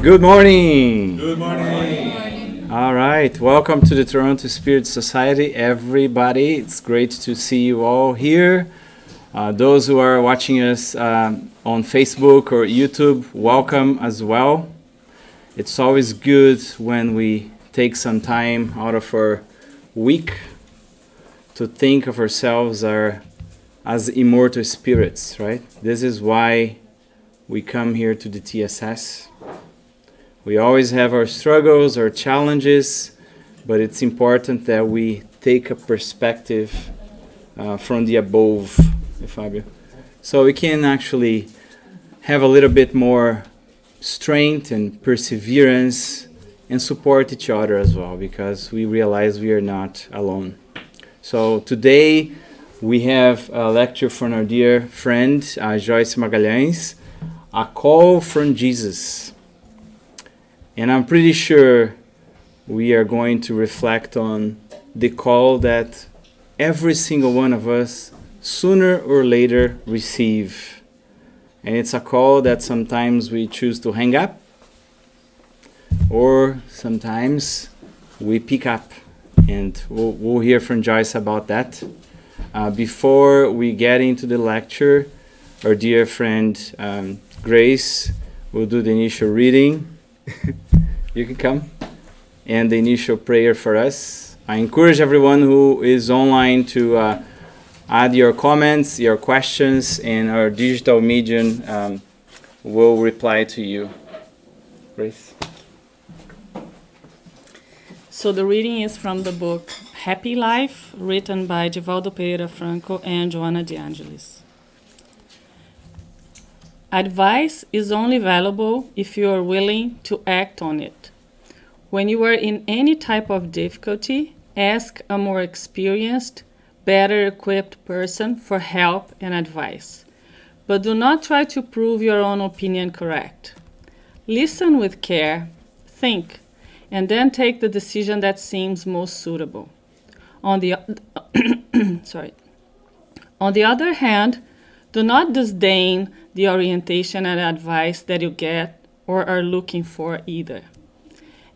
Good morning. Good morning. All right, welcome to the Toronto Spirit Society, everybody. It's great to see you all here. Those who are watching us on Facebook or YouTube, welcome as well. It's always good when we take some time out of our week to think of ourselves as immortal spirits, right? This is why we come here to the TSS. We always have our struggles, our challenges, but it's important that we take a perspective from the above, Fabio, so we can actually have a little bit more strength and perseverance and support each other as well, because we realize we are not alone. So today we have a lecture from our dear friend Joyce Magalhaes, A Call from Jesus. And I'm pretty sure we are going to reflect on the call that every single one of us sooner or later receive. And it's a call that sometimes we choose to hang up, or sometimes we pick up. And we'll hear from Joyce about that. Before we get into the lecture, our dear friend Grace will do the initial reading. You can come. And the initial prayer for us. I encourage everyone who is online to add your comments, your questions, and our digital medium will reply to you. Grace. So the reading is from the book Happy Life, written by Divaldo Pereira Franco and Joana de Angelis. Advice is only valuable if you are willing to act on it. When you are in any type of difficulty, ask a more experienced, better equipped person for help and advice. But do not try to prove your own opinion correct. Listen with care, think, and then take the decision that seems most suitable. On the other hand, do not disdain the orientation and advice that you get or are looking for either.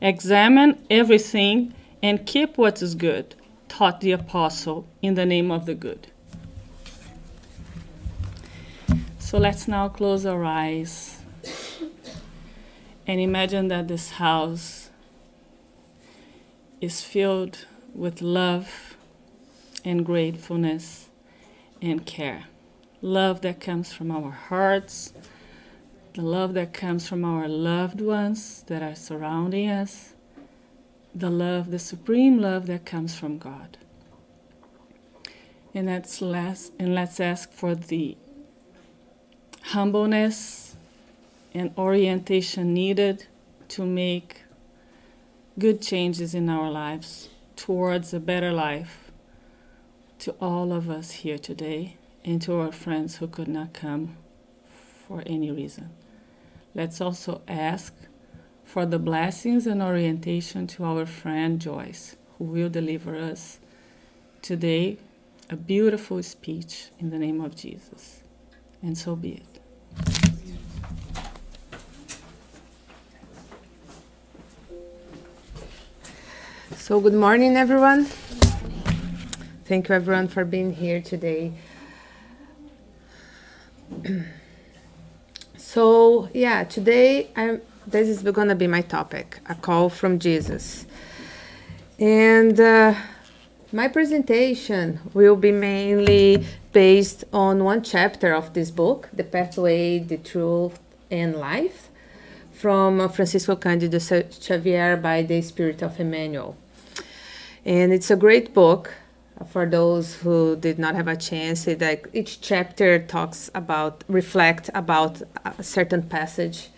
Examine everything and keep what is good, taught the apostle in the name of the good. So let's now close our eyes and imagine that this house is filled with love and gratefulness and care. Love that comes from our hearts, the love that comes from our loved ones that are surrounding us, the love, the supreme love that comes from God. And let's ask for the humbleness and orientation needed to make good changes in our lives towards a better life, to all of us here today, and to our friends who could not come for any reason. Let's also ask for the blessings and orientation to our friend Joyce, who will deliver us today a beautiful speech in the name of Jesus. And so be it. So good morning, everyone. Thank you, everyone, for being here today. So yeah, today this is going to be my topic, A Call from Jesus. And my presentation will be mainly based on one chapter of this book, The Pathway, the Truth, and Life, from Francisco Cândido Xavier by the Spirit of Emmanuel. And it's a great book. For those who did not have a chance, each chapter reflects about a certain passage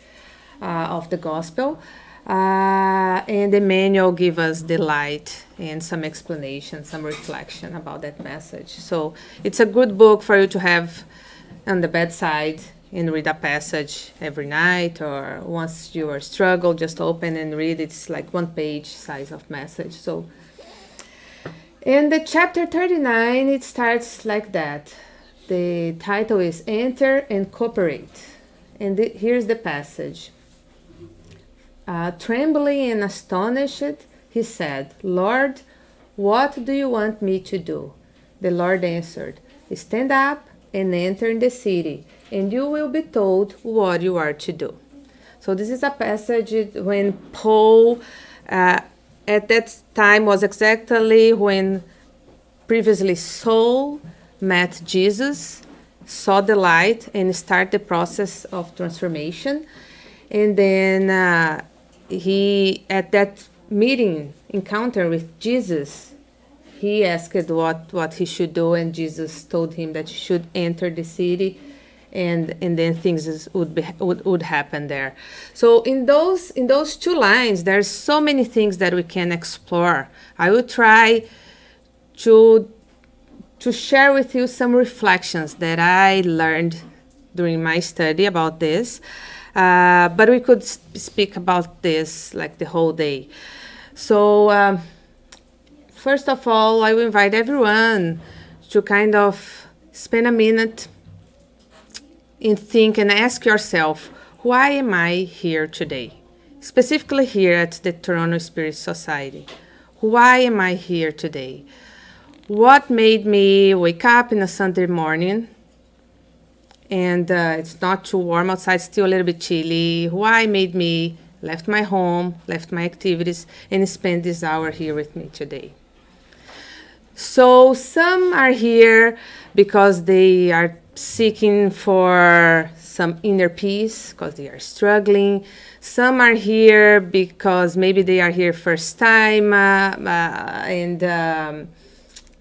of the gospel, and the manual gives us the light and some explanation, some reflection about that message. So it's a good book for you to have on the bedside and read a passage every night, or once you are struggle, just open and read. It's like 1 page size of message. So. In the chapter 39, it starts like that. The title is Enter and Cooperate. And here's the passage. Trembling and astonished, he said, "Lord, what do you want me to do?" The Lord answered, "Stand up and enter the city, and you will be told what you are to do." So this is a passage when Paul, at that time, was exactly when previously Saul met Jesus, saw the light, and started the process of transformation. And then he, at that meeting, encounter with Jesus, he asked what he should do, and Jesus told him that he should enter the city, and then things would happen there. So in those two lines, there's so many things that we can explore. I will try to share with you some reflections that I learned during my study about this. But we could speak about this like the whole day. So first of all, I will invite everyone to kind of spend a minute and think and ask yourself, why am I here today? Specifically here at the Toronto Spirit Society. Why am I here today? What made me wake up in a Sunday morning and it's not too warm outside, still a little bit chilly? Why made me left my home, left my activities, and spend this hour here with me today? So some are here because they are seeking for some inner peace, because they are struggling. Some are here because maybe they are here first time and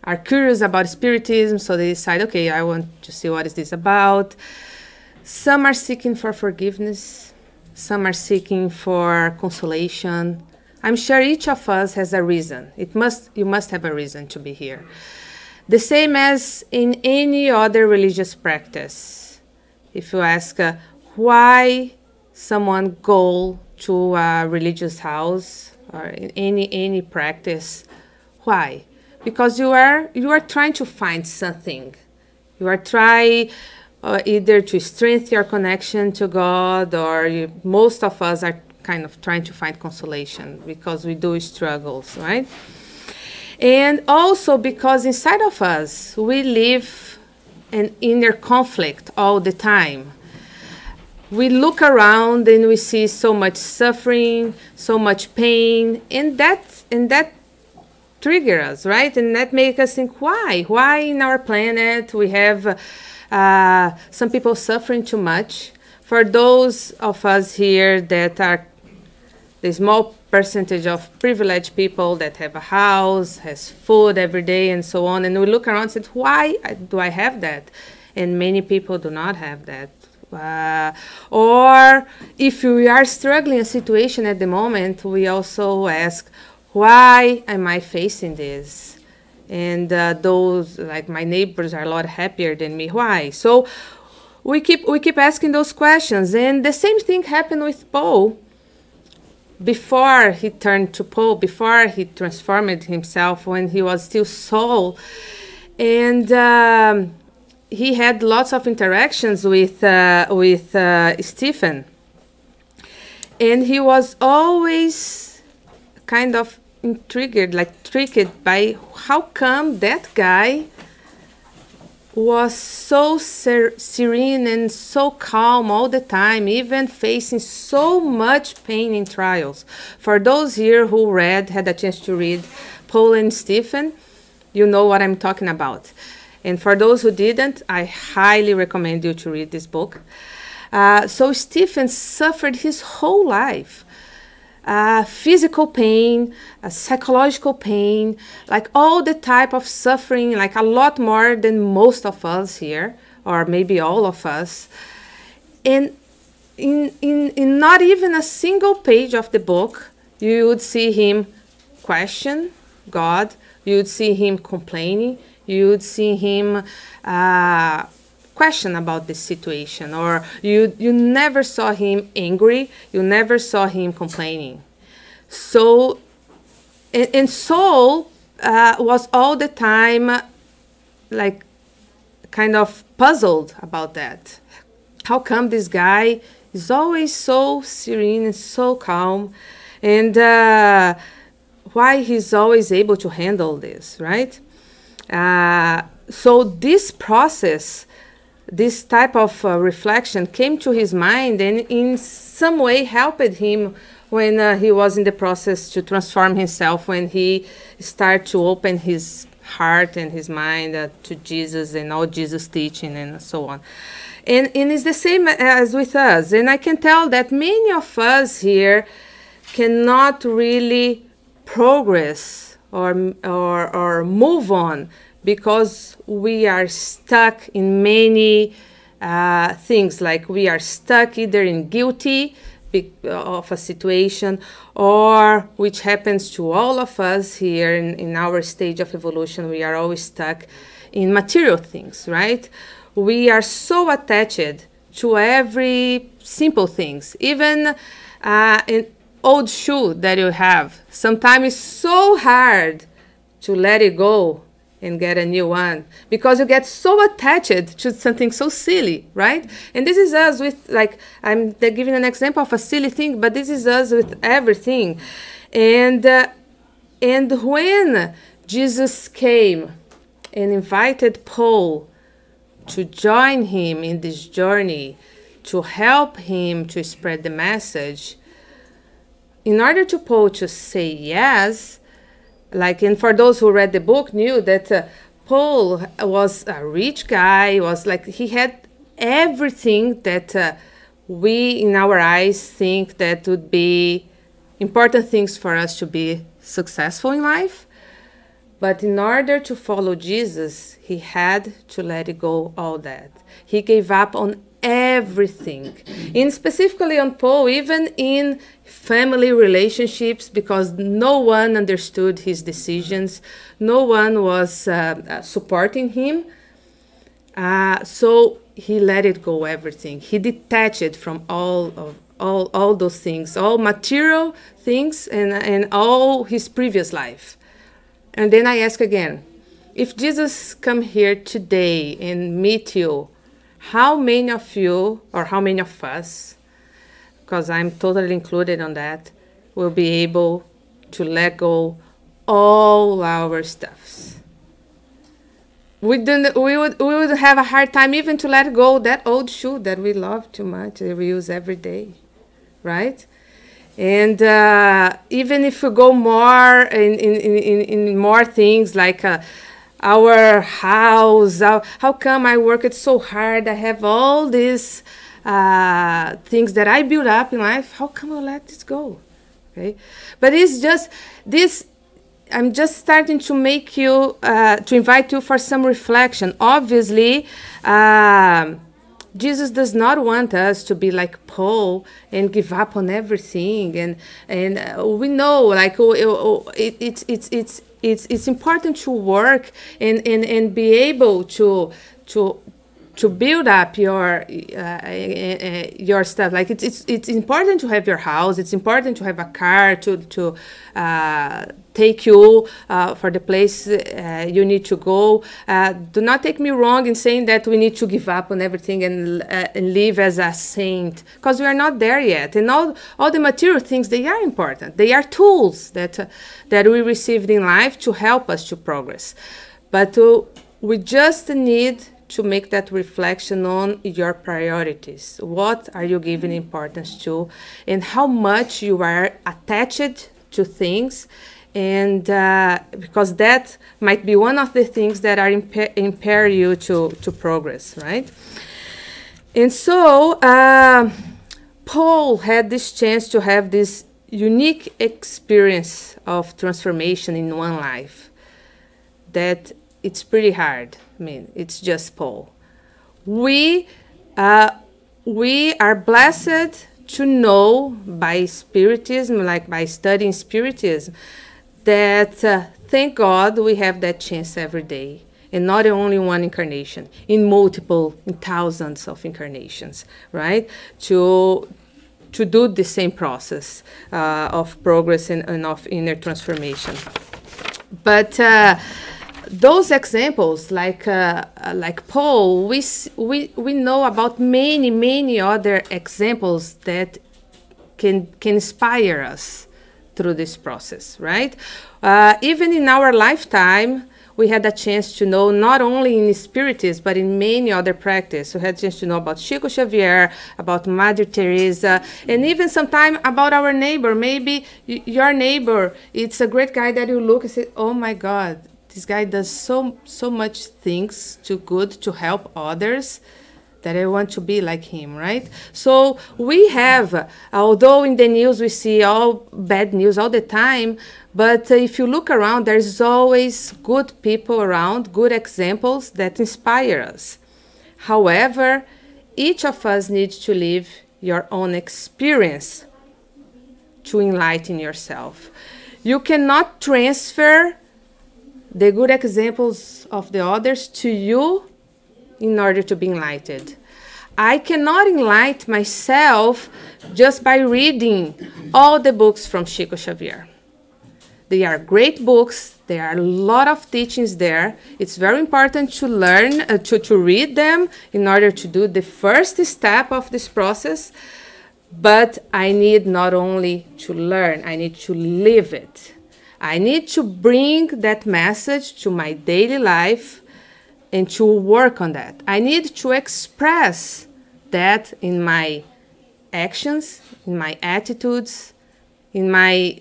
are curious about Spiritism, so they decide, okay, I want to see what is this about. Some are seeking for forgiveness. Some are seeking for consolation. I'm sure each of us has a reason. You must have a reason to be here. The same as in any other religious practice. If you ask why someone go to a religious house or in any practice, why? Because you are trying to find something. You are trying either to strengthen your connection to God, or most of us are kind of trying to find consolation because we do struggles, right? And also because inside of us, we live an inner conflict all the time. We look around and we see so much suffering, so much pain, and that triggers us, right? And that makes us think, why? Why in our planet we have some people suffering too much? For those of us here that are the small percentage of privileged people that have a house, has food every day, and so on, and we look around and say, why do I have that? And many people do not have that. Or if we are struggling a situation at the moment, we also ask, why am I facing this? And those, like my neighbors, are a lot happier than me. Why? So we keep asking those questions. And the same thing happened with Paul. Before he turned to Paul, before he transformed himself, when he was still Saul, and he had lots of interactions with Stephen, and he was always kind of intrigued, like tricked by how come that guy was so serene and so calm all the time, even facing so much pain in trials. For those here who had a chance to read Paul and Stephen, you know what I'm talking about. And for those who didn't, I highly recommend you to read this book. So Stephen suffered his whole life. Physical pain, psychological pain, like all the type of suffering, like a lot more than most of us here, or maybe all of us. And in not even a single page of the book, you would see him question God, you would see him complaining, you would see him question about the situation, or you never saw him angry, you never saw him complaining. So, and Saul was all the time like kind of puzzled about that. How come this guy He's always so serene and so calm. And why he's always able to handle this, right? So this process, this type of reflection came to his mind and in some way helped him when he was in the process to transform himself, when he started to open his heart and his mind to Jesus and all Jesus' teaching and so on. And it's the same as with us. And I can tell that many of us here cannot really progress or move on because we are stuck in many things, like we are stuck either in guilty of a situation, or which happens to all of us here in our stage of evolution, we are always stuck in material things, right? We are so attached to every simple things, even an old shoe that you have. Sometimes it's so hard to let it go and get a new one because you get so attached to something so silly, right? And this is us with, like, I'm giving an example of a silly thing, but this is us with everything. And when Jesus came and invited Paul to join him in this journey, to help him to spread the message, in order to Paul to say yes, like, and for those who read the book knew that Paul was a rich guy, was like, he had everything that we in our eyes think that would be important things for us to be successful in life. But in order to follow Jesus, he had to let it go all that. He gave up on everything, and specifically on Paul, even in family relationships, because no one understood his decisions, no one was supporting him. So he let it go, everything. He detached from all those things, all material things, and all his previous life. And then I ask again, if Jesus come here today and meet you, how many of you, or how many of us, because I'm totally included on that, will be able to let go all our stuffs? We would have a hard time even to let go that old shoe that we love too much, that we use every day, right? And even if we go more in more things, like our house, how come I worked so hard, I have all these things that I built up in life, how come I let this go? Okay, but it's just this, I'm just starting to make you, to invite you for some reflection. Obviously, Jesus does not want us to be like Paul and give up on everything. And we know, like, it's important to work and be able to build up your stuff. Like, it's important to have your house. It's important to have a car to take you for the place you need to go. Do not take me wrong in saying that we need to give up on everything and live as a saint, because we are not there yet. And all the material things, they are important. They are tools that we received in life to help us to progress. But we just need to make that reflection on your priorities. What are you giving importance to, and how much you are attached to things, and because that might be one of the things that are impair you to progress, right? And so Paul had this chance to have this unique experience of transformation in one life that it's pretty hard. I mean, it's just Paul. We are blessed to know by Spiritism, like by studying Spiritism, that thank God we have that chance every day, and not only one incarnation, in thousands of incarnations, right? To do the same process of progress and of inner transformation. But those examples, like Paul, we know about many other examples that can inspire us through this process, right? Even in our lifetime, we had a chance to know, not only in Spiritism, but in many other practices. We had a chance to know about Chico Xavier, about Mother Teresa, and even sometimes about our neighbor. Maybe your neighbor, it's a great guy that you look and say, oh my God, this guy does so much things to good to help others, that I want to be like him, right? So we have, although in the news we see all bad news all the time, but if you look around, there's always good people around, good examples that inspire us. However, each of us needs to live your own experience to enlighten yourself. You cannot transfer the good examples of the others to you in order to be enlightened. I cannot enlighten myself just by reading all the books from Chico Xavier. They are great books. There are a lot of teachings there. It's very important to learn, to read them in order to do the first step of this process. But I need not only to learn, I need to live it. I need to bring that message to my daily life and to work on that. I need to express that in my actions, in my attitudes, in my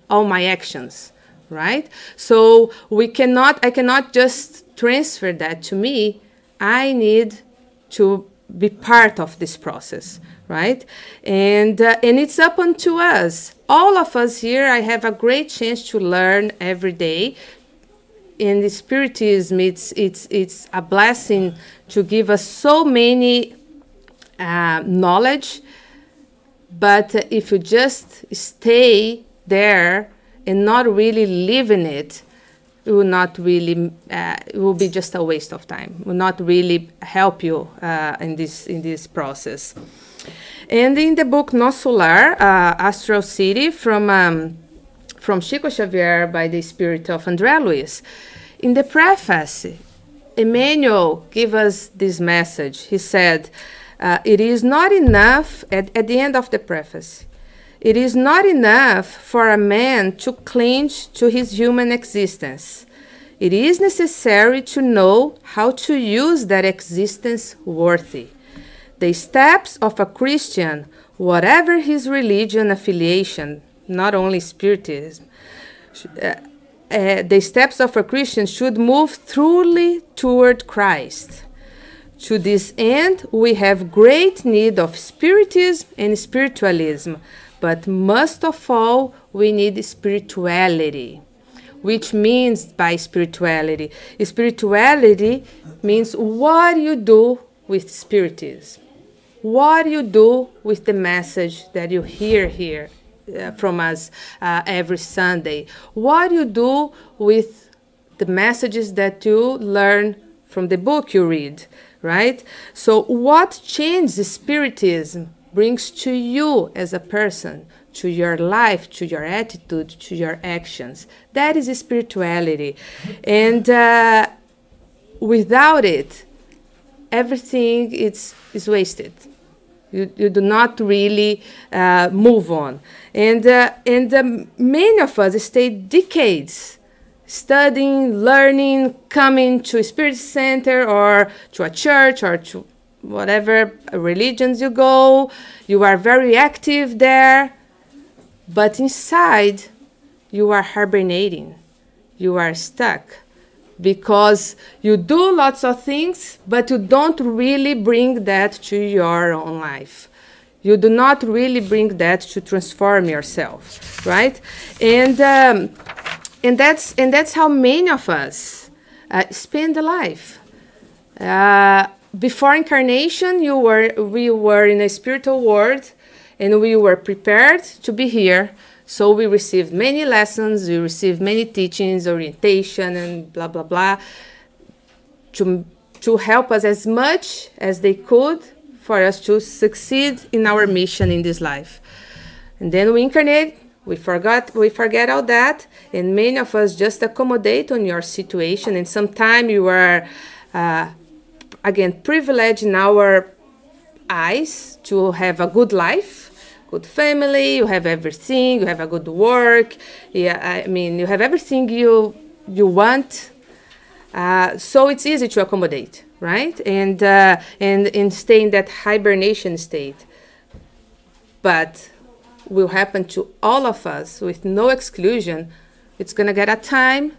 all my actions, right? So I cannot just transfer that to me. I need to be part of this process, right? And it's up unto us. All of us here, I have a great chance to learn every day. In the Spiritism, it's a blessing to give us so many knowledge. But if you just stay there and not really live in it, it will not really. It will be just a waste of time. It will not really help you in this process. And in the book Nosso Lar, Astral City, from Chico Xavier by the spirit of André Luiz, in the preface, Emmanuel gave us this message. He said, it is not enough, at the end of the preface, it is not enough for a man to cling to his human existence. It is necessary to know how to use that existence worthy. The steps of a Christian, whatever his religion affiliation, not only Spiritism, the steps of a Christian should move truly toward Christ. To this end, we have great need of Spiritism and spiritualism, but most of all, we need spirituality. Which means by spirituality? Spirituality means what you do with Spiritism. What you do with the message that you hear here from us every Sunday. What you do with the messages that you learn from the book you read, right? So what change Spiritism brings to you as a person, to your life, to your attitude, to your actions. That is spirituality. And without it, everything is wasted. You do not really move on. And many of us stay decades studying, learning, coming to a spirit center or to a church or to whatever religions you go. You are very active there. But inside, you are hibernating. You are stuck. Because you do lots of things, but you don't really bring that to your own life. You do not really bring that to transform yourself, right? And that's how many of us spend the life. Before incarnation, we were in a spiritual world, and we were prepared to be here. So we received many lessons, we received many teachings, orientation, and blah, blah, blah, to help us as much as they could for us to succeed in our mission in this life. And then we incarnate, We forget all that, and many of us just accommodate on your situation, and sometimes you are, again, privileged in our eyes to have a good life, good family, you have everything, you have a good work, yeah, I mean, you have everything you want, so it's easy to accommodate, right? And stay in that hibernation state. But will happen to all of us with no exclusion. It's going to get a time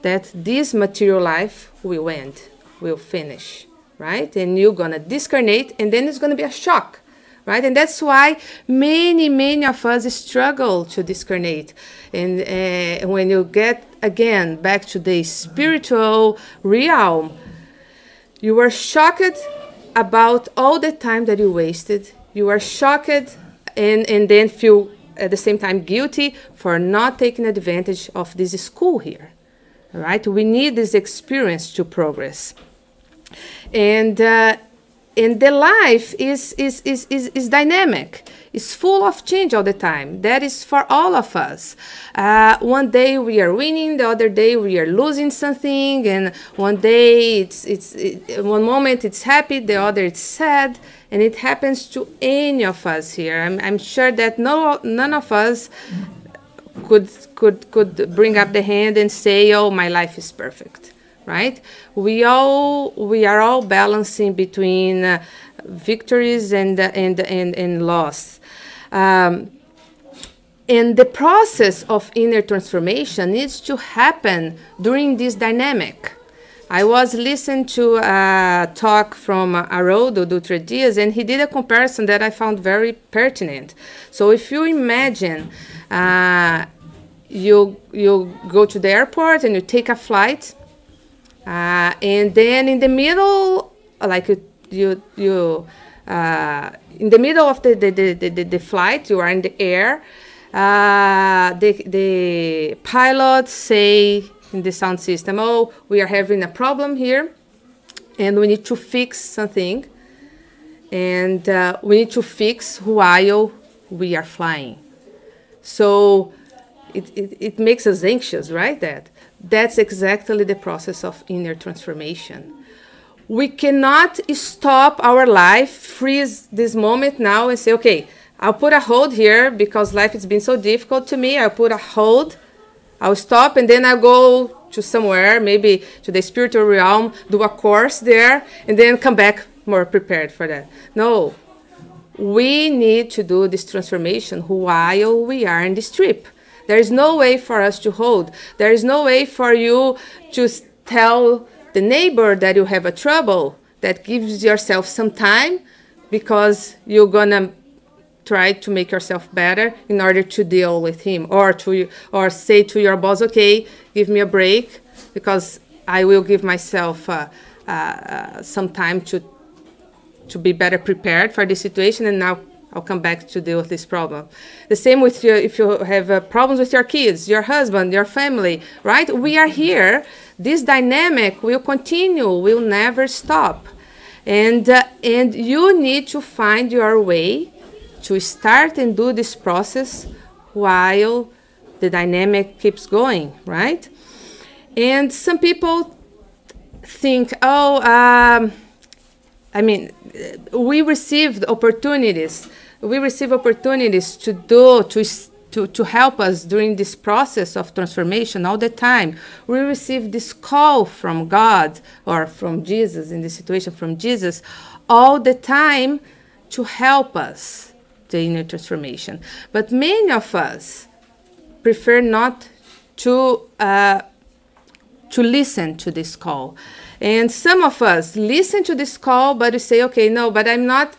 that this material life will end, will finish, right? And you're going to discarnate, and then it's going to be a shock, right? And that's why many of us struggle to discarnate. And when you get, again, back to the spiritual realm, you are shocked about all the time that you wasted. You are shocked and then feel at the same time guilty for not taking advantage of this school here, right? We need this experience to progress. And the life is dynamic. It's full of change all the time. That is for all of us. One day we are winning, the other day we are losing something, and one day one moment it's happy, the other it's sad, and it happens to any of us here. I'm sure that none of us could bring up the hand and say, "Oh, my life is perfect." Right? We are all balancing between victories and loss. And the process of inner transformation needs to happen during this dynamic. I was listening to a talk from Haroldo Dutra Dias, and he did a comparison that I found very pertinent. So if you imagine you go to the airport and you take a flight, and then in the middle, like in the middle of the flight, you are in the air. The pilots say in the sound system, "Oh, we are having a problem here, and we need to fix something, and we need to fix while we are flying." So it makes us anxious, right? That's exactly the process of inner transformation. We cannot stop our life, freeze this moment now and say, "Okay, I'll put a hold here because life has been so difficult to me. I'll put a hold, I'll stop, and then I'll go to somewhere, maybe to the spiritual realm, do a course there, and then come back more prepared for that." No, we need to do this transformation while we are in this trip. There is no way for us to hold. There is no way for you to tell the neighbor that you have a trouble. That gives yourself some time because you're going to try to make yourself better in order to deal with him, or say to your boss, "Okay, give me a break because I will give myself some time to be better prepared for this situation, and now I'll come back to deal with this problem." The same with you if you have problems with your kids, your husband, your family, right? We are here. This dynamic will continue, will never stop. And you need to find your way to start and do this process while the dynamic keeps going, right? And some people think, we received opportunities. We receive opportunities to help us during this process of transformation all the time. We receive this call from God or from Jesus, in this situation from Jesus, all the time to help us the inner transformation. But many of us prefer not to listen to this call. And some of us listen to this call, but we say, "Okay, no, but I'm not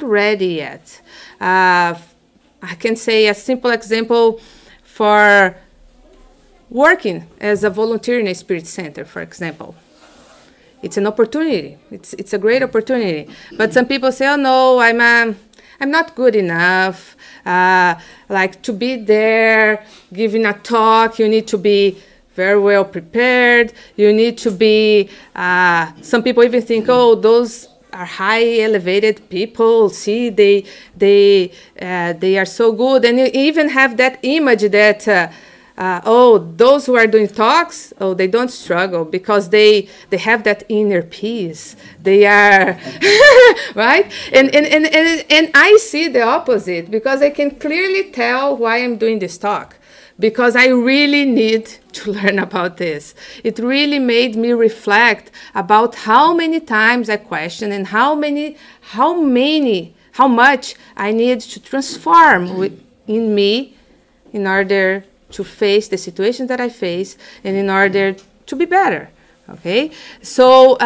ready yet." I can say a simple example for working as a volunteer in a spirit center, for example. It's an opportunity. It's a great opportunity. But some people say, "Oh no, I'm not good enough." Like to be there, giving a talk, you need to be very well prepared. You need to be. Some people even think, "Oh, those are high elevated people. See, they are so good, and you even have that image that those who are doing talks, they don't struggle because they have that inner peace. They are right, and I see the opposite because I can clearly tell why I'm doing this talk. Because I really need to learn about this. It really made me reflect about how many times I question and how much I need to transform in me in order to face the situation that I face and in order to be better. Okay, so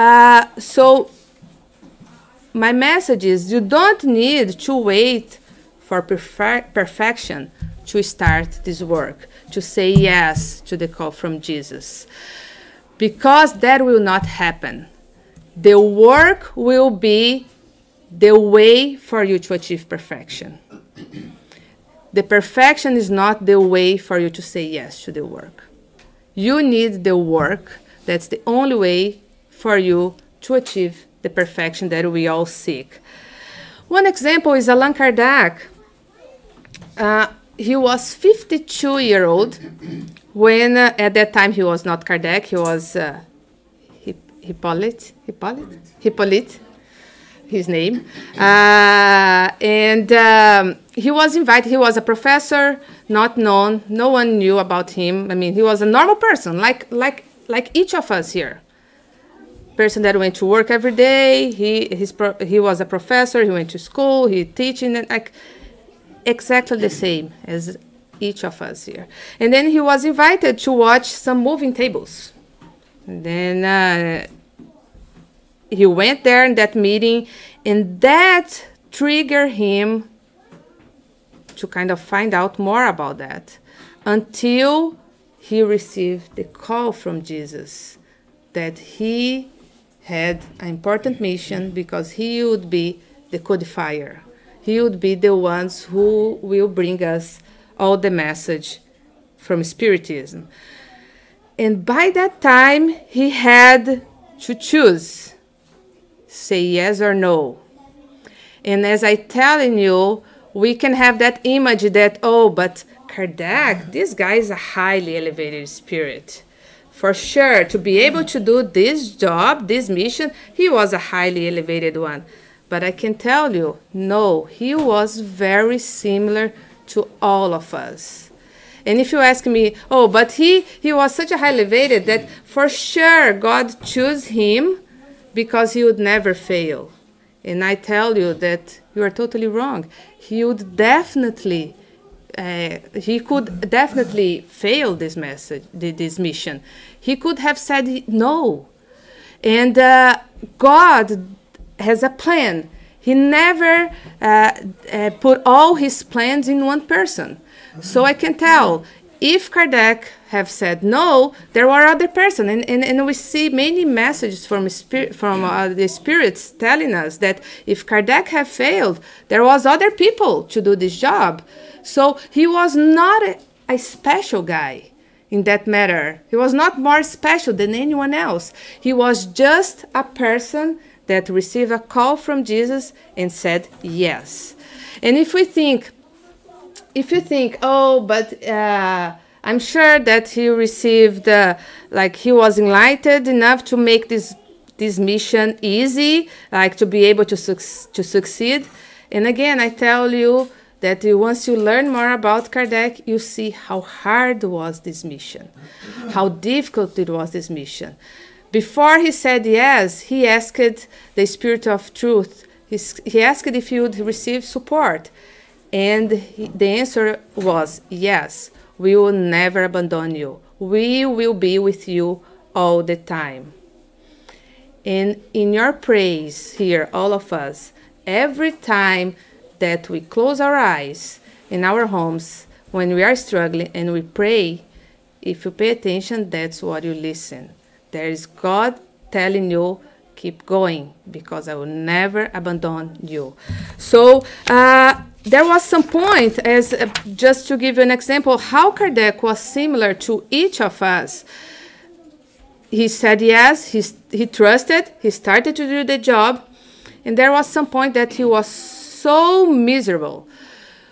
my message is: you don't need to wait for perfection to start this work, to say yes to the call from Jesus. Because that will not happen. The work will be the way for you to achieve perfection. The perfection is not the way for you to say yes to the work. You need the work. That's the only way for you to achieve the perfection that we all seek. One example is Allan Kardec. He was 52-year-old when, at that time, he was not Kardec. He was Hippolyte, his name. He was invited. He was a professor, not known. No one knew about him. I mean, he was a normal person, like each of us here. Person that went to work every day. He was a professor. He went to school. He teaching and exactly the same as each of us here. And then he was invited to watch some moving tables. And then he went there in that meeting, and that triggered him to kind of find out more about that until he received the call from Jesus that he had an important mission because he would be the codifier. He would be the ones who will bring us all the message from Spiritism. And by that time, he had to choose, say yes or no. And as I telling you, we can have that image that, but Kardec, this guy is a highly elevated spirit. For sure, to be able to do this job, this mission, he was a highly elevated one. But I can tell you, no, he was very similar to all of us. And if you ask me, but he was such a high elevated that for sure God chose him because he would never fail. And I tell you that you are totally wrong. He could definitely fail this mission. He could have said no. And God has a plan. He never put all his plans in one person. So I can tell, if Kardec have said no, there were other person. And we see many messages from the spirits telling us that if Kardec have failed, there was other people to do this job. So he was not a special guy in that matter. He was not more special than anyone else. He was just a person that received a call from Jesus and said yes. And if you think, I'm sure that he received, he was enlightened enough to make this mission easy, to be able to succeed. And again, I tell you that once you learn more about Kardec, you see how hard was this mission, how difficult it was, this mission. Before he said yes, he asked the Spirit of Truth. He asked if he would receive support. And the answer was, yes, we will never abandon you. We will be with you all the time. And in your praise here, all of us, every time that we close our eyes in our homes, when we are struggling and we pray, if you pay attention, that's what you listen. There is God telling you, keep going, because I will never abandon you. So there was some point, as just to give you an example, how Kardec was similar to each of us. He said yes, he trusted, he started to do the job, And there was some point that he was so miserable,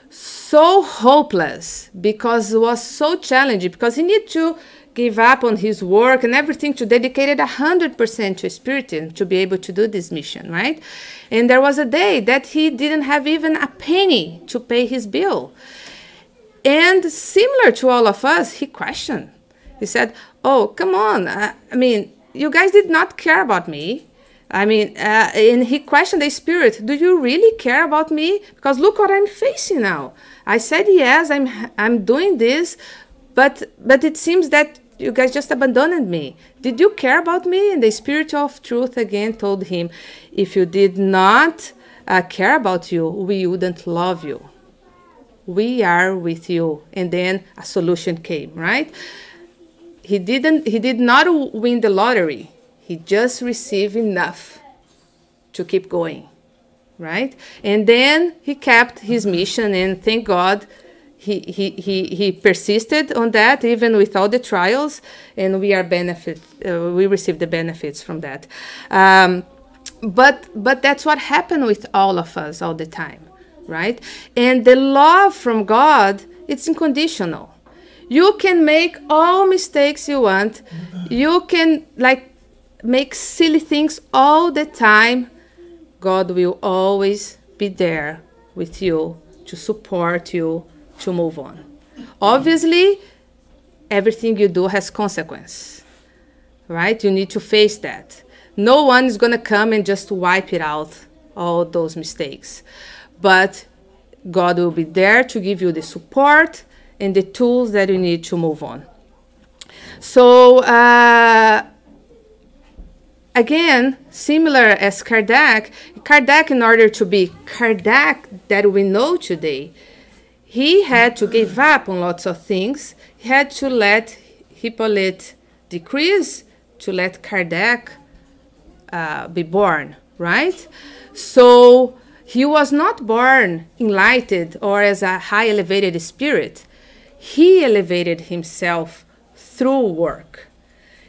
so hopeless, because it was so challenging, because he needed to give up on his work and everything to dedicate it 100% to Spiritism to be able to do this mission, right? And there was a day that he didn't have even a penny to pay his bill. And similar to all of us, he questioned. He said, oh, come on. I mean, you guys did not care about me. And he questioned the Spirit. Do you really care about me? Because look what I'm facing now. I said, yes, I'm doing this, but it seems that you guys just abandoned me. Did you care about me? And the Spirit of Truth again told him, if you did not care about you, we wouldn't love you. We are with you. And then a solution came, right? He did not win the lottery. He just received enough to keep going, right? And then he kept his mission, and thank God he persisted on that, even with all the trials, and we received the benefits from that. But that's what happened with all of us all the time, right? And the love from God, it's unconditional. You can make all mistakes you want. You can make silly things all the time. God will always be there with you to support you to move on. Obviously, everything you do has consequence, right? You need to face that. No one is going to come and just wipe it out, all those mistakes. But God will be there to give you the support and the tools that you need to move on. So, again, similar as Kardec, in order to be Kardec that we know today, he had to give up on lots of things. He had to let Hippolyte decrease to let Kardec be born, right? So he was not born enlightened or as a high elevated spirit. He elevated himself through work.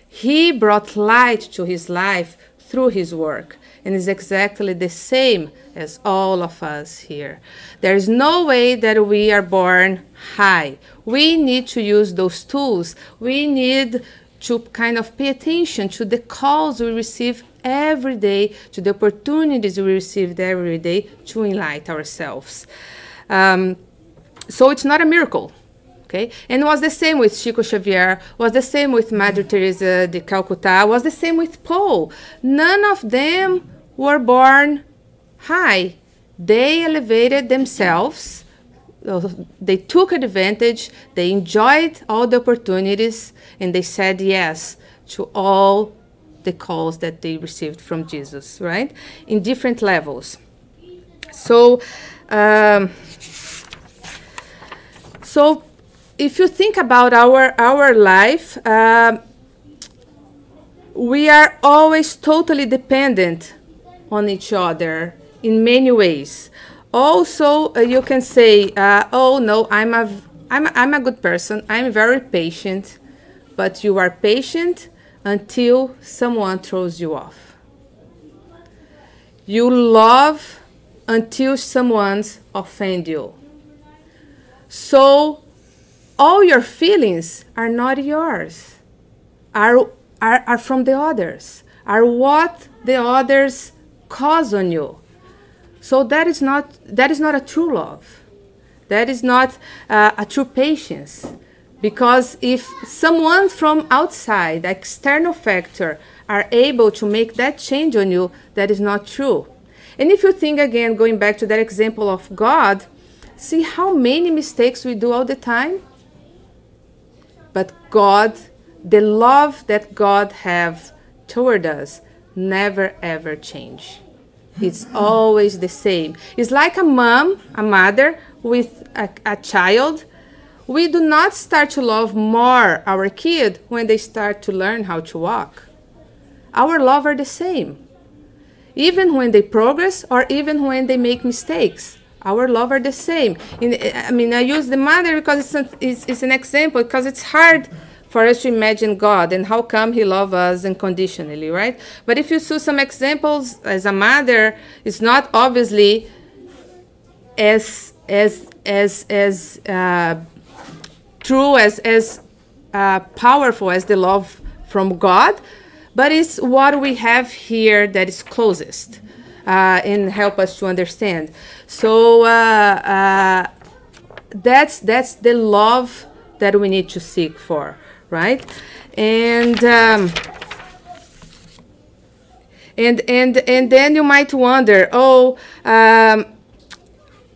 He brought light to his life through his work, and is exactly the same as all of us here. There is no way that we are born high. We need to use those tools. We need to kind of pay attention to the calls we receive every day, to the opportunities we receive every day to enlighten ourselves. So it's not a miracle. Okay? And it was the same with Chico Xavier, was the same with Mother Teresa de Calcutta, was the same with Paul. None of them were born high. They elevated themselves, they took advantage, they enjoyed all the opportunities, and they said yes to all the calls that they received from Jesus, right? In different levels. So, if you think about our life, we are always totally dependent on each other in many ways. Also, you can say, "Oh no, I'm a good person. I'm very patient," but you are patient until someone throws you off. You love until someone offends you. So all your feelings are not yours, are from the others, are what the others cause on you. So that is not a true love. That is not a true patience. Because if someone from outside, the external factor, are able to make that change on you, that is not true. And if you think again, going back to that example of God, see how many mistakes we do all the time? But God, the love that God has toward us, never ever change. It's always the same. It's like a mother with a child. We do not start to love more our kid when they start to learn how to walk. Our love are the same. Even when they progress or even when they make mistakes. Our love are the same. I use the mother because it's an example, because it's hard for us to imagine God and how come he loves us unconditionally, right? But if you see some examples as a mother, it's not obviously as true, as powerful as the love from God, but it's what we have here that is closest and help us to understand. So that's the love that we need to seek for, right? And then you might wonder,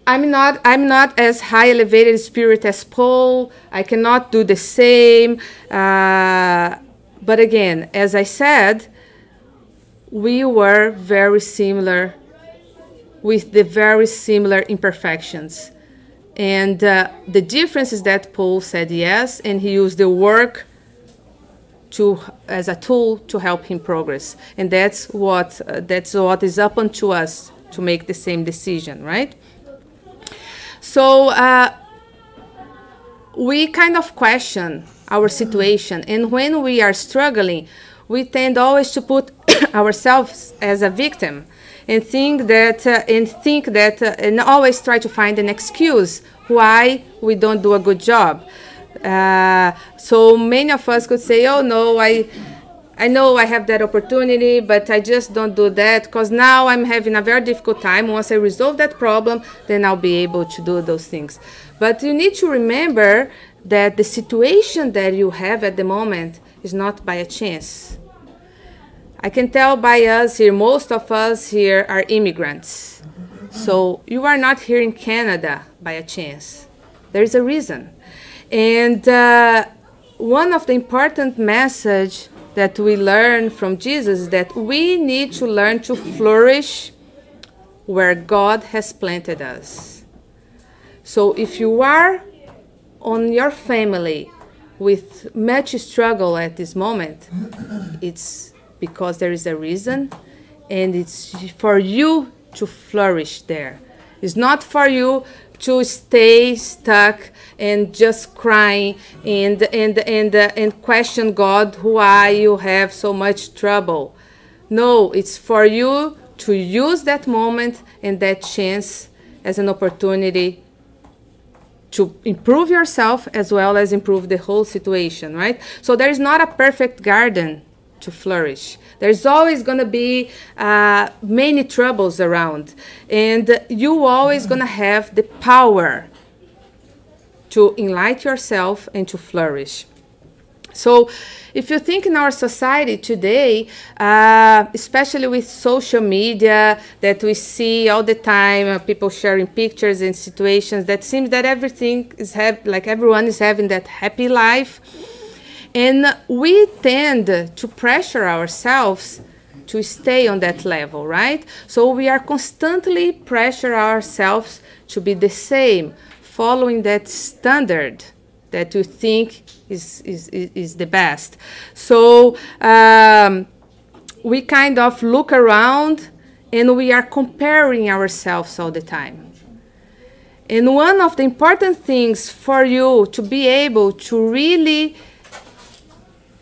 I'm not as high elevated spirit as Paul. I cannot do the same. But again, as I said, we were very similar, with the very similar imperfections. And the difference is that Paul said yes, and he used the work as a tool to help him progress. And that's what is up unto us to make the same decision, right? So we kind of question our situation, and when we are struggling, we tend always to put ourselves as a victim, and think that and always try to find an excuse why we don't do a good job. So many of us could say, oh no, I know I have that opportunity, but I just don't do that because now I'm having a very difficult time. Once I resolve that problem, then I'll be able to do those things. But you need to remember that the situation that you have at the moment is not by a chance. I can tell by us here, most of us here are immigrants. So you are not here in Canada by a chance. There is a reason. And one of the important messages that we learn from Jesus is that we need to learn to flourish where God has planted us. So if you are on your family with much struggle at this moment, it's because there is a reason, and it's for you to flourish there. It's not for you to stay stuck and just crying and question God why you have so much trouble. No, it's for you to use that moment and that chance as an opportunity to improve yourself as well as improve the whole situation, right? So there is not a perfect garden to flourish. There's always going to be many troubles around, and you always going to have the power to enlighten yourself and to flourish. So if you think in our society today, especially with social media that we see all the time, people sharing pictures and situations that seems that everything is like everyone is having that happy life. And we tend to pressure ourselves to stay on that level, right? So we are constantly pressure ourselves to be the same, following that standard that you think is the best. So we kind of look around and we are comparing ourselves all the time. And one of the important things for you to be able to really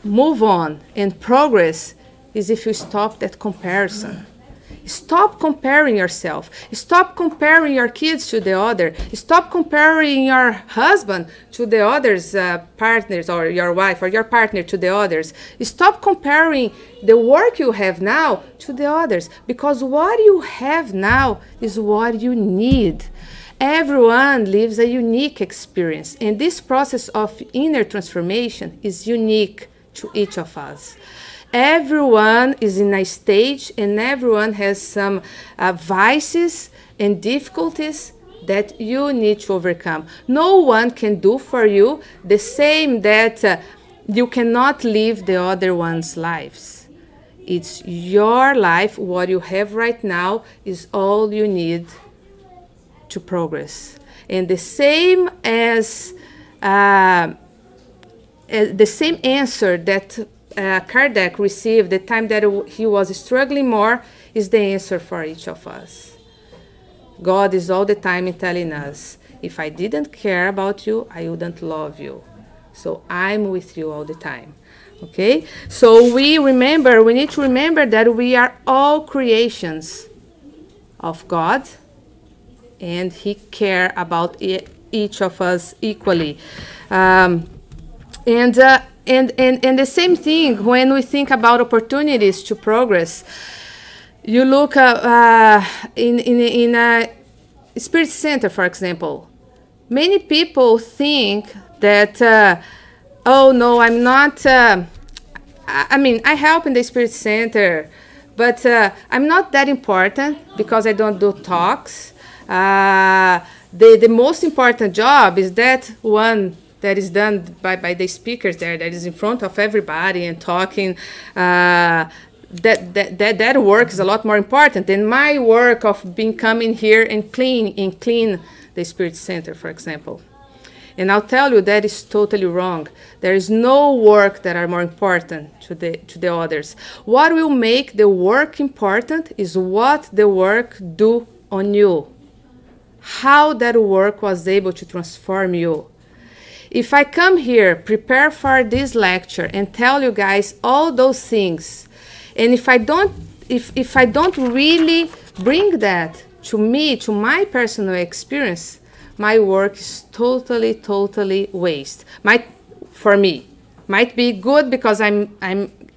move on and progress is if you stop that comparison. Stop comparing yourself. Stop comparing your kids to the other. Stop comparing your husband to the other's partners, or your wife or your partner to the others. Stop comparing the work you have now to the others, because what you have now is what you need. Everyone lives a unique experience, and this process of inner transformation is unique to each of us. Everyone is in a stage, and everyone has some vices and difficulties that you need to overcome. No one can do for you the same that you cannot live the other one's lives. It's your life. What you have right now is all you need to progress. And the same as the same answer that Kardec received the time that he was struggling more is the answer for each of us. God is all the time telling us, if I didn't care about you, I wouldn't love you. So I'm with you all the time. Okay? So we need to remember that we are all creations of God, and He cares about each of us equally. And the same thing when we think about opportunities to progress. You look in a Spirit Center, for example. Many people think that, oh no, I'm not. I help in the Spirit Center, but I'm not that important because I don't do talks. The most important job is that one that is done by the speakers there, that is in front of everybody and talking. That work is a lot more important than my work of coming here and clean the Spirit Center, for example. And I'll tell you that is totally wrong. There is no work that are more important to the others. What will make the work important is what the work do on you. How that work was able to transform you. If I come here, prepare for this lecture, and tell you guys all those things, and if I don't really bring that to me, to my personal experience, my work is totally waste. For me, might be good because I'm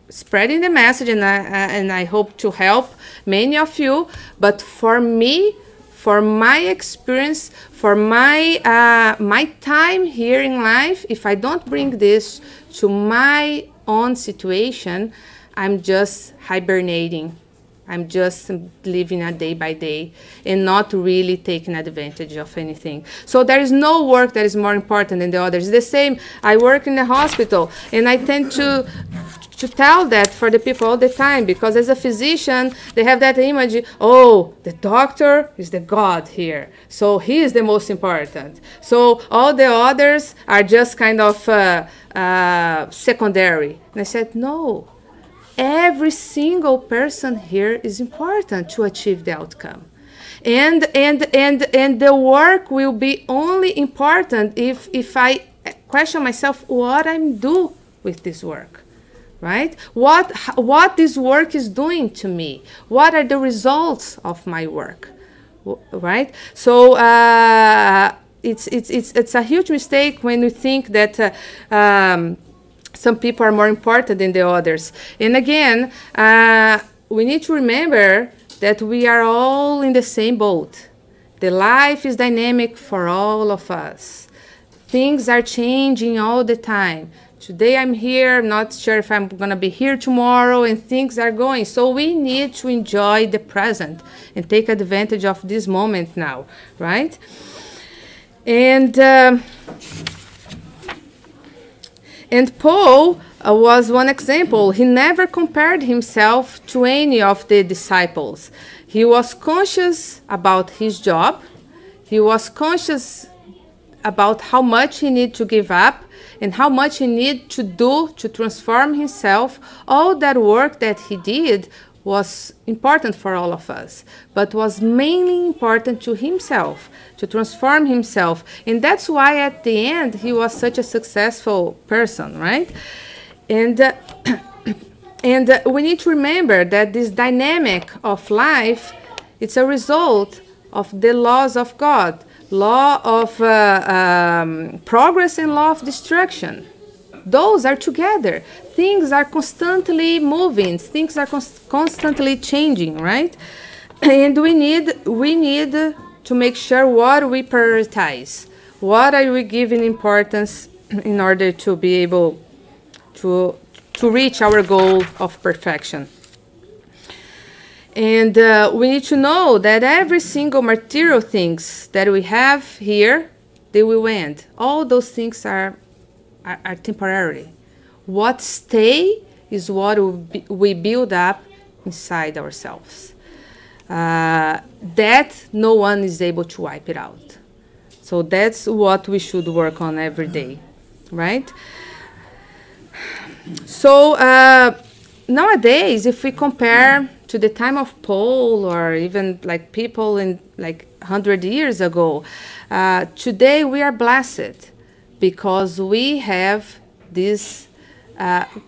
spreading the message, and I hope to help many of you. But for me, for my experience, for my time here in life, if I don't bring this to my own situation, I'm just hibernating. I'm just living a day by day and not really taking advantage of anything. So there is no work that is more important than the others. The same, I work in the hospital, and I tend to tell that for the people all the time, because as a physician, they have that image, oh, the doctor is the God here, so he is the most important. So all the others are just kind of secondary. And I said, no. Every single person here is important to achieve the outcome. And the work will be only important if I question myself what I'm doing with this work, right? What this work is doing to me? What are the results of my work, right? So it's a huge mistake when we think that some people are more important than the others. And again, we need to remember that we are all in the same boat. The life is dynamic for all of us. Things are changing all the time. Today I'm here, I'm not sure if I'm going to be here tomorrow, and things are going. So we need to enjoy the present and take advantage of this moment now, right? And Paul was one example. He never compared himself to any of the disciples. He was conscious about his job. He was conscious about how much he needed to give up and how much he needed to do to transform himself. All that work that he did was important for all of us, but was mainly important to himself, to transform himself. And that's why at the end he was such a successful person, right? And we need to remember that this dynamic of life, it's a result of the laws of God, law of progress and law of destruction. Those are together. Things are constantly moving. Things are constantly changing, right? And we need to make sure what we prioritize. What are we giving importance in order to be able to reach our goal of perfection? And we need to know that every single material things that we have here, they will end. All those things are temporary. What stay is what we build up inside ourselves. That no one is able to wipe it out. So that's what we should work on every day, right? So nowadays, if we compare to the time of Paul, or even like people in like 100 years ago, today we are blessed. because we have this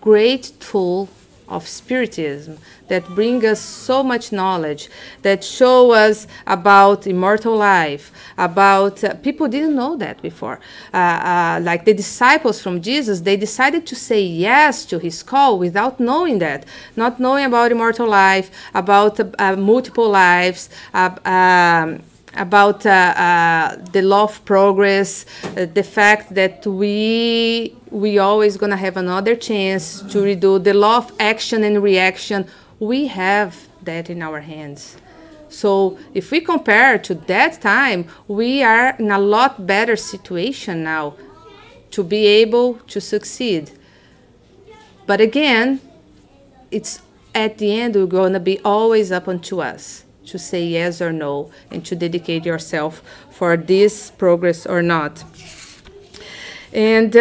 great tool of Spiritism that bring us so much knowledge, that show us about immortal life, about people didn't know that before. Like the disciples from Jesus, they decided to say yes to his call without knowing that, not knowing about immortal life, about multiple lives, about the law of progress, the fact that we always gonna have another chance to redo the law of action and reaction. We have that in our hands. So if we compare to that time, we are in a lot better situation now to be able to succeed. But again, it's at the end, we're gonna be always up unto us to say yes or no, and to dedicate yourself for this progress or not. And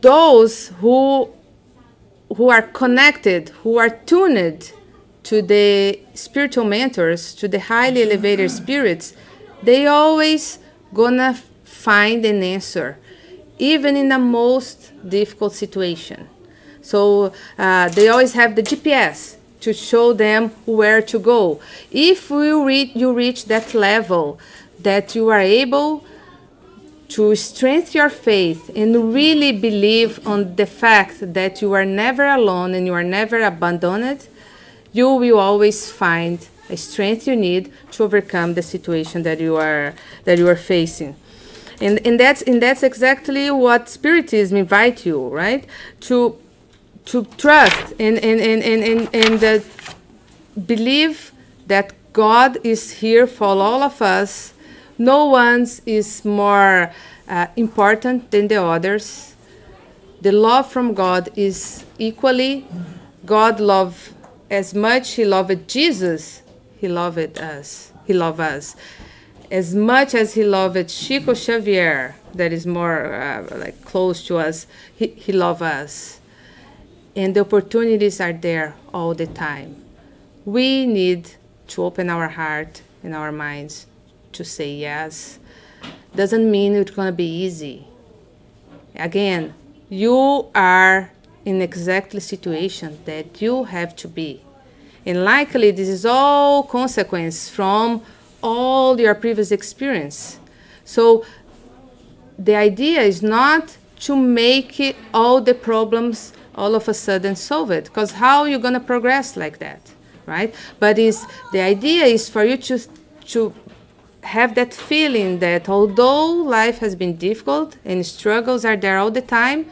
those who are connected, who are tuned to the spiritual mentors, to the highly elevated spirits, they always gonna find an answer, even in the most difficult situation. So they always have the GPS to show them where to go. If you reach that level, that you are able to strengthen your faith and really believe on the fact that you are never alone and you are never abandoned, you will always find a strength you need to overcome the situation that you are facing. And that's exactly what Spiritism invites you, right? To trust and believe that God is here for all of us. No one is more important than the others. The love from God is equally. God loved as much he loved Jesus, he loved us. He loved us. As much as he loved Chico Xavier, that is more like close to us, he loved us. And the opportunities are there all the time. We need to open our heart and our minds to say yes. Doesn't mean it's going to be easy. Again, you are in exactly situation that you have to be. And likely this is all consequence from all your previous experience. So the idea is not to make it all the problems all of a sudden solve it, because how are you going to progress like that, right? But the idea is for you to have that feeling that although life has been difficult and struggles are there all the time,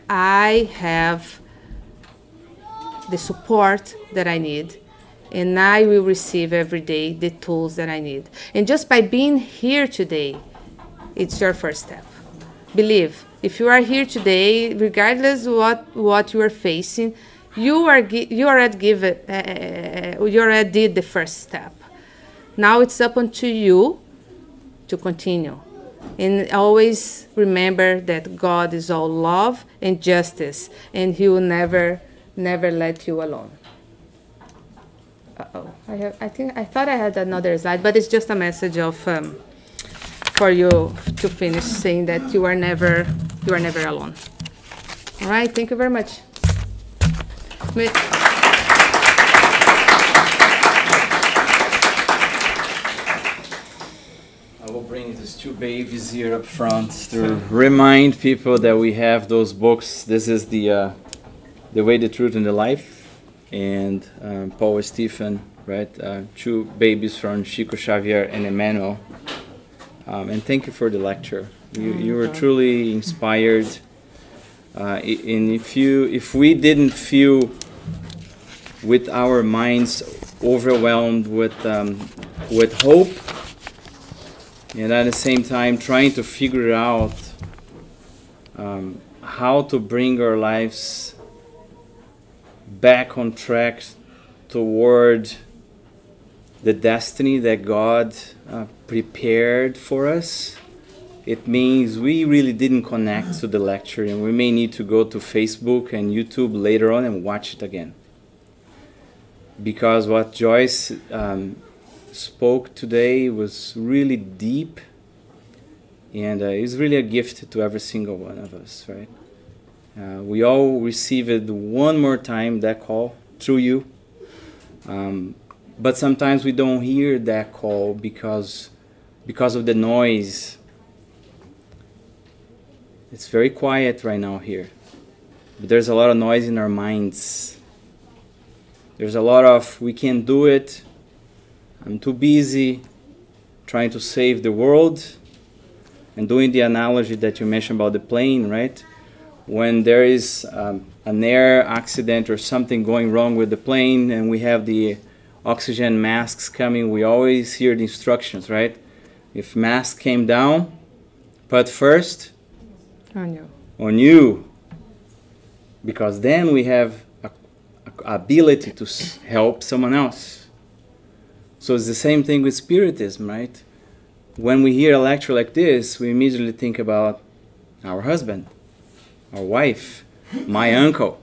I have the support that I need, and I will receive every day the tools that I need. And just by being here today, it's your first step. Believe. If you are here today, regardless what you are facing, you already did the first step. Now it's up unto you to continue. And always remember that God is all love and justice, and he will never let you alone. Uh-oh. I thought I had another slide, but it's just a message of for you to finish saying that you are never alone. All right, thank you very much. I will bring these two babies here up front to remind people that we have those books. This is the Way, the Truth, and the Life, and Paul and Stephen, right? Two babies from Chico Xavier and Emmanuel. And thank you for the lecture. You were truly inspired. And if we didn't feel with our minds overwhelmed with hope, and at the same time trying to figure out how to bring our lives back on track toward the destiny that God prepared for us, it means we really didn't connect to the lecture, and we may need to go to Facebook and YouTube later on and watch it again. Because what Joyce spoke today was really deep, And it's really a gift to every single one of us, right? We all received one more time that call through you. But sometimes we don't hear that call because of the noise. It's very quiet right now here. But there's a lot of noise in our minds. There's a lot of, we can't do it. I'm too busy trying to save the world. And doing the analogy that you mentioned about the plane, right? When there is an air accident or something going wrong with the plane and we have the oxygen masks coming, we always hear the instructions, right? If mask came down, put first on you. Because then we have a ability to help someone else. So it's the same thing with Spiritism, right? When we hear a lecture like this, we immediately think about our husband, our wife, my uncle,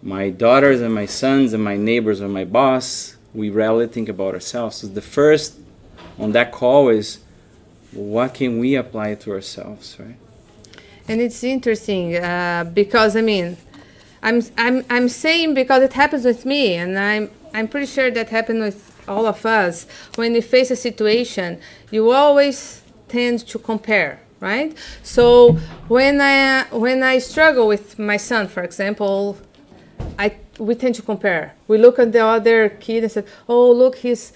my daughters and my sons and my neighbors and my boss. We rarely think about ourselves. So the first on that call is, what can we apply to ourselves, right? And it's interesting because I mean, I'm saying because it happens with me, and I'm pretty sure that happened with all of us. When you face a situation, you always tend to compare, right? So when I struggle with my son, for example, we tend to compare. We look at the other kid and say, oh, look, he's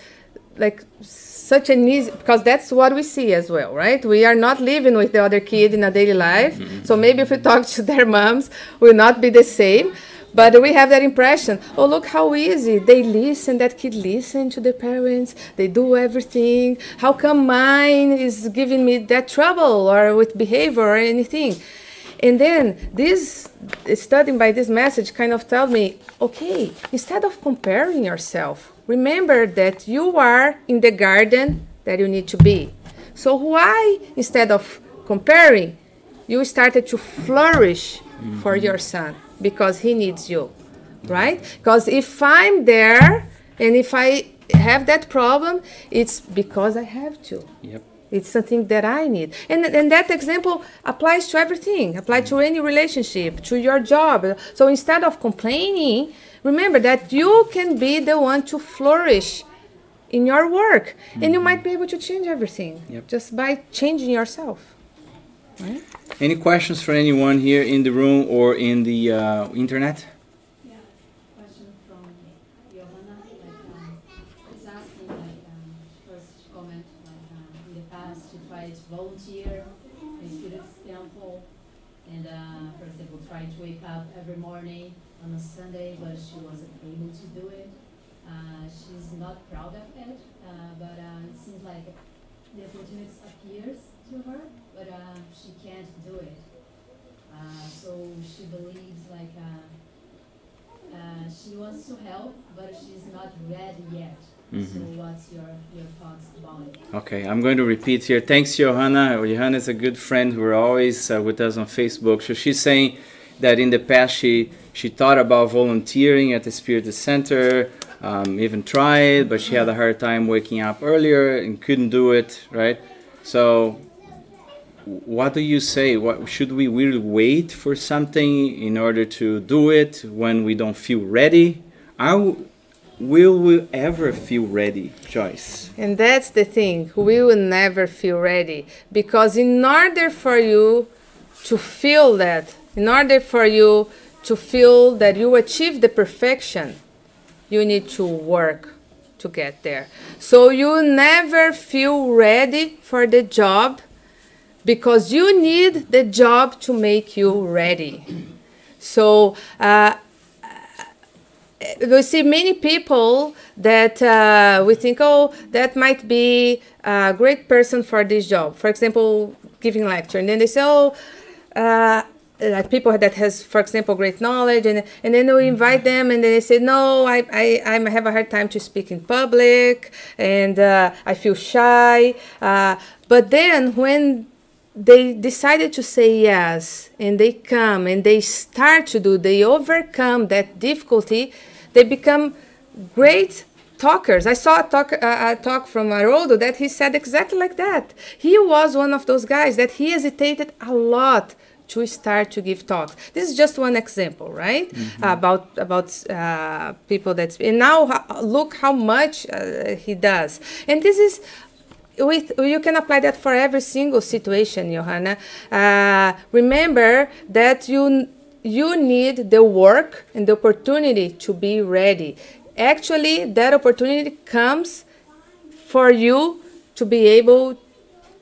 like such an easy, because that's what we see as well, right? We are not living with the other kid in a daily life. So maybe if we talk to their moms, will not be the same. But we have that impression, oh, look how easy. They listen, that kid listens to the parents. They do everything. How come mine is giving me that trouble or with behavior or anything? And then this studying by this message kind of tells me, okay, instead of comparing yourself, remember that you are in the garden that you need to be. So why, instead of comparing, you started to flourish for your son? Because he needs you, right? Because if I'm there and if I have that problem, it's because I have to. Yep. It's something that I need. And that example applies to everything, applies to any relationship, to your job. So instead of complaining, remember that you can be the one to flourish in your work. And you might be able to change everything just by changing yourself. Right? Any questions for anyone here in the room or in the internet? Yeah, question from Johanna. She's asking, first comment, in the past she tried to volunteer in Spiritist temple, and for example, tried to wake up every morning on a Sunday, but she wasn't able to do it. She's not proud of it, but it seems like the opportunity appears to her, but she can't do it. So she believes she wants to help, but she's not ready yet. So what's your thoughts about it? Okay, I'm going to repeat here. Thanks, Johanna. Johanna is a good friend who are always with us on Facebook. So she's saying that in the past she thought about volunteering at the Spiritist Center, even tried, but she had a hard time waking up earlier and couldn't do it, right? So what do you say? What should we really wait for something in order to do it when we don't feel ready? Will we ever feel ready, Joyce? And that's the thing. We will never feel ready. Because in order for you to feel that, in order for you to feel that you achieve the perfection, you need to work to get there. So you never feel ready for the job because you need the job to make you ready. So we see many people that we think, oh, that might be a great person for this job. For example, giving lecture. And then they say, oh, like people that has, for example, great knowledge. And then we invite them and then they say, no, I have a hard time to speak in public. And I feel shy. But then when they decided to say yes, and they come and they start to do, they overcome that difficulty, they become great talkers. I saw a talk from Haroldo that he said exactly like that. He was one of those guys that he hesitated a lot to start to give talks. This is just one example, right? About people that's, and now look how much he does. And this is, you can apply that for every single situation, Johanna. Remember that you need the work and the opportunity to be ready. Actually, that opportunity comes for you to be able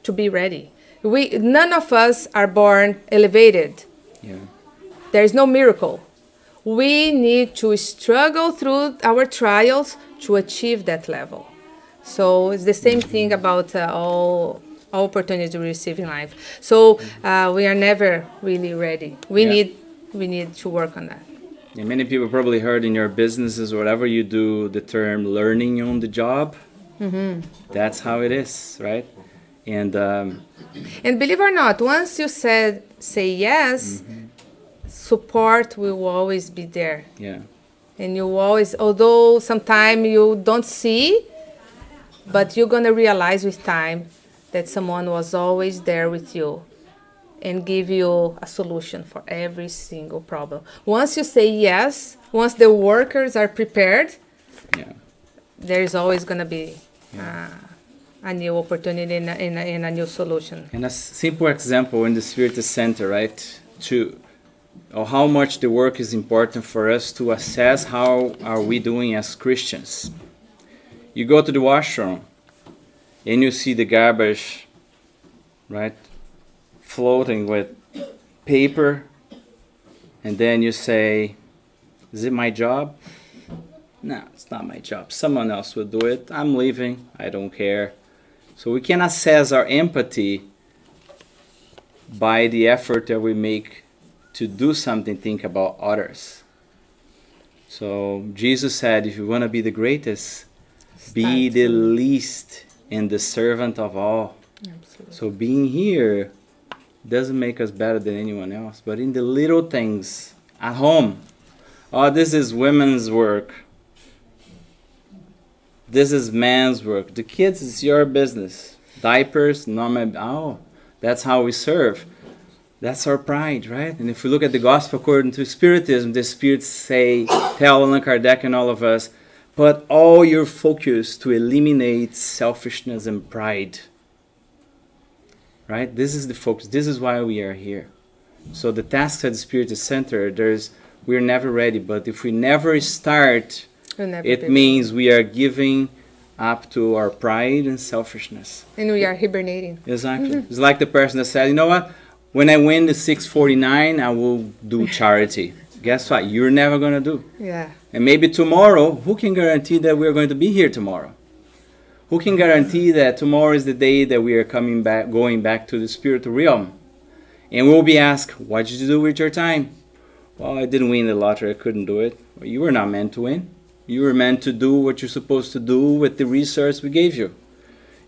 to be ready. None of us are born elevated. Yeah. There is no miracle. We need to struggle through our trials to achieve that level. So it's the same thing about all opportunities we receive in life. So we are never really ready. We need to work on that. Yeah, many people probably heard in your businesses or whatever you do the term learning on the job. That's how it is, right? And believe it or not, once you say yes, support will always be there. Yeah. And you always, although sometimes you don't see, but you're going to realize with time that someone was always there with you and give you a solution for every single problem. Once you say yes, once the workers are prepared, there is always going to be a new opportunity and a new solution. And a simple example in the Spiritist Center, right? Or how much the work is important for us to assess how are we doing as Christians. You go to the washroom and you see the garbage, right, floating with paper, and then you say, is it my job? No, it's not my job. Someone else will do it. I'm leaving. I don't care. So we can assess our empathy by the effort that we make to do something, think about others. So Jesus said, if you want to be the greatest, be the least and the servant of all. Absolutely. So being here doesn't make us better than anyone else, but in the little things at home. Oh, this is women's work. This is man's work. The kids is your business. Diapers, not my. Oh, that's how we serve. That's our pride, right? And if we look at the gospel according to Spiritism, the spirits tell Allan Kardec and all of us, put all your focus to eliminate selfishness and pride. Right? This is the focus. This is why we are here. So the tasks at the Spiritist Center, we're never ready. But if we never start, it means we are giving up to our pride and selfishness. And we are hibernating. Exactly. It's like the person that said, you know what? When I win the 649, I will do charity. Guess what? You're never going to do. Yeah. And maybe tomorrow, who can guarantee that we're going to be here tomorrow? Who can guarantee that tomorrow is the day that we are going back to the spiritual realm? And we'll be asked, what did you do with your time? Well, I didn't win the lottery. I couldn't do it. Well, you were not meant to win. You were meant to do what you're supposed to do with the resource we gave you.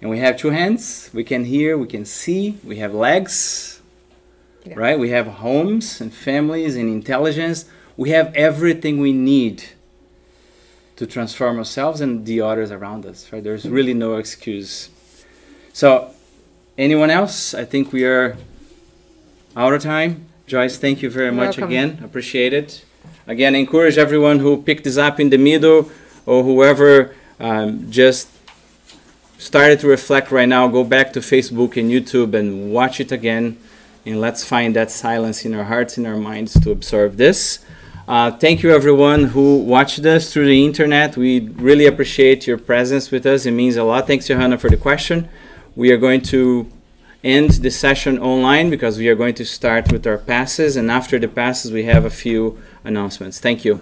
And we have two hands. We can hear. We can see. We have legs. Yeah. Right? We have homes and families and intelligence. We have everything we need to transform ourselves and the others around us. Right? There's really no excuse. So, anyone else? I think we are out of time. Joyce, thank you very much again. Appreciate it. Again, I encourage everyone who picked this up in the middle or whoever just started to reflect right now, go back to Facebook and YouTube and watch it again. And let's find that silence in our hearts, in our minds to observe this. Thank you everyone who watched us through the internet. We really appreciate your presence with us. It means a lot. Thanks, Johanna, for the question. We are going to end the session online because we are going to start with our passes. And after the passes, we have a few announcements. Thank you.